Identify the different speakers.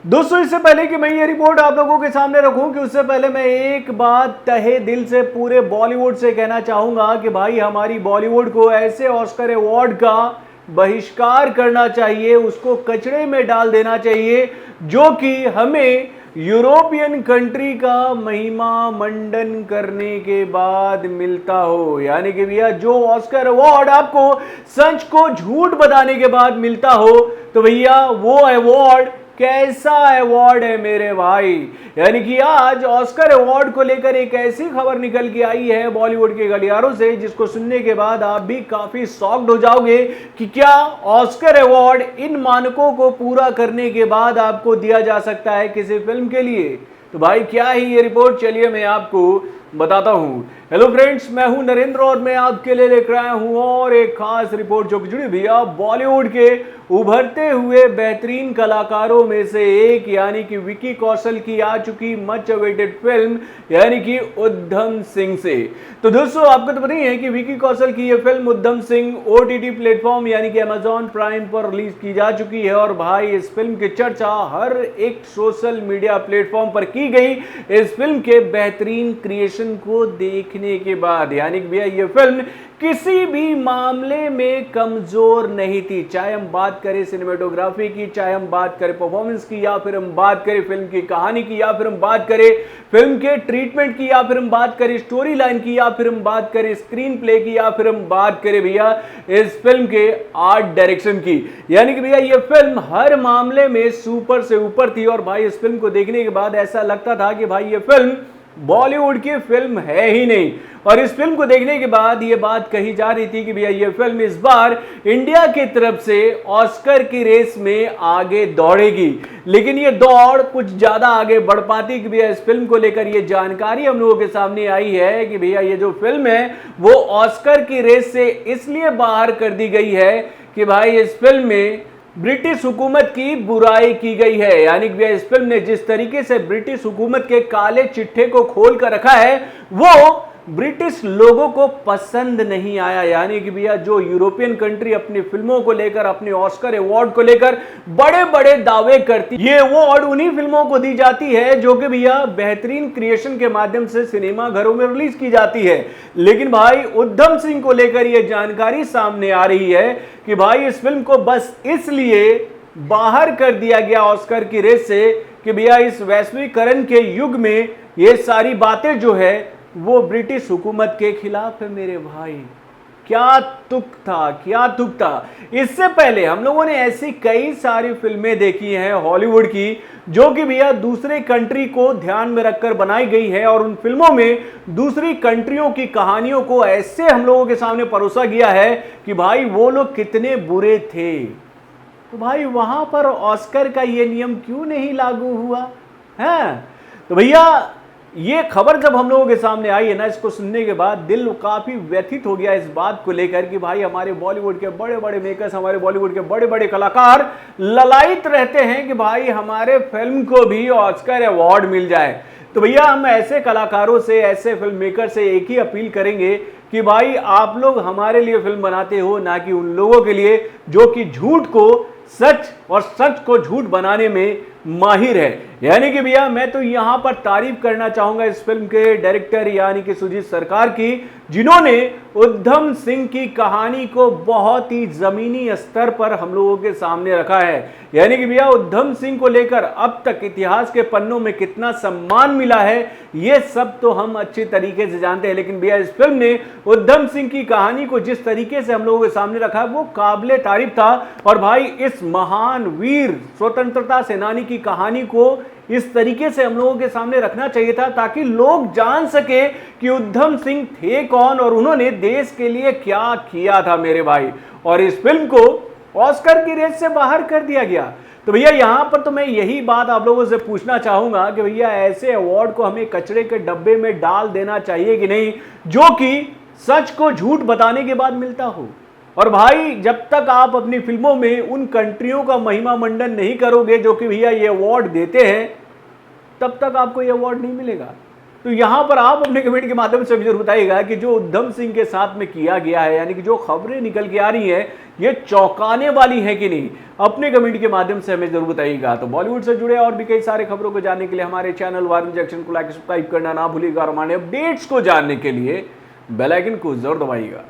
Speaker 1: दोस्तों, इससे पहले कि मैं ये रिपोर्ट आप लोगों के सामने रखूं कि उससे पहले मैं एक बात तहे दिल से पूरे बॉलीवुड से कहना चाहूंगा कि भाई हमारी बॉलीवुड को ऐसे ऑस्कर अवार्ड का बहिष्कार करना चाहिए, उसको कचरे में डाल देना चाहिए जो कि हमें यूरोपियन कंट्री का महिमा मंडन करने के बाद मिलता हो। यानी कि भैया जो ऑस्कर अवार्ड आपको सच को झूठ बताने के बाद मिलता हो, तो भैया वो अवार्ड कैसा अवार्ड है मेरे भाई। यानी कि आज ऑस्कर अवार्ड को लेकर एक ऐसी खबर निकल के आई है बॉलीवुड के गलियारों से, जिसको सुनने के बाद आप भी काफी शॉक्ड हो जाओगे कि क्या ऑस्कर अवार्ड इन मानकों को पूरा करने के बाद आपको दिया जा सकता है किसी फिल्म के लिए। तो भाई क्या है ये रिपोर्ट, चलिए मैं आपको बताता हूं। हेलो फ्रेंड्स, मैं हूं नरेंद्र और मैं आपके लिए लेकर आया हूं और एक खास रिपोर्ट जो जुड़ी भैया बॉलीवुड के उभरते हुए बेहतरीन कलाकारों में से एक यानी कि विकी कौशल की आ चुकी मच अवेटेड फिल्म यानी कि उधम सिंह से। तो दोस्तों, आपको तो पता ही है कि विकी कौशल की ये film Udham Singh OTT platform यानी कि अमेजॉन प्राइम पर रिलीज की जा चुकी है और भाई इस फिल्म की चर्चा हर एक सोशल मीडिया प्लेटफॉर्म पर की गई इस फिल्म के बेहतरीन क्रिएशन को देखने के बाद। यानी कि भैया ये फिल्म किसी भी मामले में कमजोर नहीं थी, चाहे हम बात करें सिनेमेटोग्राफी की, चाहे हम बात करें परफॉर्मेंस की, या फिर हम बात करें फिल्म की कहानी की, या फिर हम बात करें फिल्म के ट्रीटमेंट की, या फिर हम बात करें स्टोरी लाइन की, या फिर हम बात करें स्क्रीन प्ले की, या फिर हम बात करें भैया इस फिल्म के आर्ट डायरेक्शन की। यानी कि भैया ये फिल्म हर मामले में सुपर से ऊपर थी और भाई इस फिल्म को देखने के बाद ऐसा लगता था कि भाई ये फिल्म बॉलीवुड की फिल्म है ही नहीं। और इस फिल्म को देखने के बाद ये बात कही जा रही थी कि भैया ये फिल्म इस बार इंडिया की तरफ से ऑस्कर की रेस में आगे दौड़ेगी, लेकिन ये दौड़ कुछ ज्यादा आगे बढ़ पाती कि भैया इस फिल्म को लेकर ये जानकारी हम लोगों के सामने आई है कि भैया ये जो फिल्म है वो ऑस्कर की रेस से इसलिए बाहर कर दी गई है कि भाई इस फिल्म में ब्रिटिश हुकूमत की बुराई की गई है। यानी कि इस फिल्म ने जिस तरीके से ब्रिटिश हुकूमत के काले चिट्ठे को खोल कर रखा है वो ब्रिटिश लोगों को पसंद नहीं आया। यानी कि भैया जो यूरोपियन कंट्री अपनी फिल्मों को लेकर, अपने ऑस्कर अवार्ड को लेकर बड़े बड़े दावे करती, ये अवार्ड उन्हीं फिल्मों को दी जाती है जो कि भैया बेहतरीन क्रिएशन के माध्यम से सिनेमा घरों में रिलीज की जाती है। लेकिन भाई उधम सिंह को लेकर यह जानकारी सामने आ रही है कि भाई इस फिल्म को बस इसलिए बाहर कर दिया गया ऑस्कर की रेस से कि भैया इस वैश्वीकरण के युग में ये सारी बातें जो है वो ब्रिटिश हुकूमत के खिलाफ है। मेरे भाई क्या तुक था, क्या तुक था। इससे पहले हम लोगों ने ऐसी कई सारी फिल्में देखी हैं हॉलीवुड की जो कि भैया दूसरे कंट्री को ध्यान में रखकर बनाई गई है और उन फिल्मों में दूसरी कंट्रियों की कहानियों को ऐसे हम लोगों के सामने परोसा गया है कि भाई वो लोग कितने बुरे थे। तो भाई वहां पर ऑस्कर का ये नियम क्यों नहीं लागू हुआ है। तो भैया ये खबर जब हम लोगों के सामने आई है ना, इसको सुनने के बाद दिल काफी व्यथित हो गया इस बात को लेकर कि भाई हमारे बॉलीवुड के बड़े बड़े मेकर्स, हमारे बॉलीवुड के बड़े बड़े कलाकार ललायित रहते हैं कि भाई हमारे फिल्म को भी ऑस्कर अवार्ड मिल जाए। तो भैया हम ऐसे कलाकारों से, ऐसे फिल्म मेकर से एक ही अपील करेंगे कि भाई आप लोग हमारे लिए फिल्म बनाते हो, ना कि उन लोगों के लिए जो कि झूठ को सच और सच को झूठ बनाने में माहिर है। यानी कि भैया मैं तो यहां पर तारीफ करना चाहूंगा इस फिल्म के डायरेक्टर यानी कि सुजीत सरकार की, जिन्होंने उधम सिंह की कहानी को बहुत ही जमीनी स्तर पर हम लोगों के सामने रखा है। यानी कि भैया उधम सिंह को लेकर अब तक इतिहास के पन्नों में कितना सम्मान मिला है ये सब तो हम अच्छी तरीके से जानते हैं, लेकिन भैया इस फिल्म ने उधम सिंह की कहानी को जिस तरीके से हम लोगों के सामने रखा वो काबिले तारीफ था। और भाई इस महान वीर स्वतंत्रता सेनानी की कहानी को इस तरीके से हम लोगों के सामने रखना चाहिए था ताकि लोग जान सके कि उधम सिंह थे कौन और उन्होंने देश के लिए क्या किया था मेरे भाई। और इस फिल्म को ऑस्कर की रेस से बाहर कर दिया गया। तो भैया यहां पर तो मैं यही बात आप लोगों से पूछना चाहूंगा कि भैया ऐसे अवार्ड को हमें कचरे के डब्बे में डाल देना चाहिए कि नहीं, जो कि सच को झूठ बताने के बाद मिलता हो। और भाई जब तक आप अपनी फिल्मों में उन कंट्रियों का महिमा मंडन नहीं करोगे जो कि भैया ये अवार्ड देते हैं, तब तक आपको ये अवार्ड नहीं मिलेगा। तो यहां पर आप अपने कमेंट के माध्यम से जरूर बताइएगा कि जो उद्धम सिंह के साथ में किया गया है, यानी कि जो खबरें निकल के आ रही हैं, ये चौंकाने वाली है कि नहीं। अपने कमेंट के माध्यम से हमें जरूर बताइएगा। तो बॉलीवुड से जुड़े और भी कई सारे खबरों को जानने के लिए हमारे चैनल वार जंक्शन को लाइक सब्सक्राइब करना ना भूलिएगा और हमारे अपडेट्स को जानने के लिए बेल आइकन को जरूर दबाइएगा।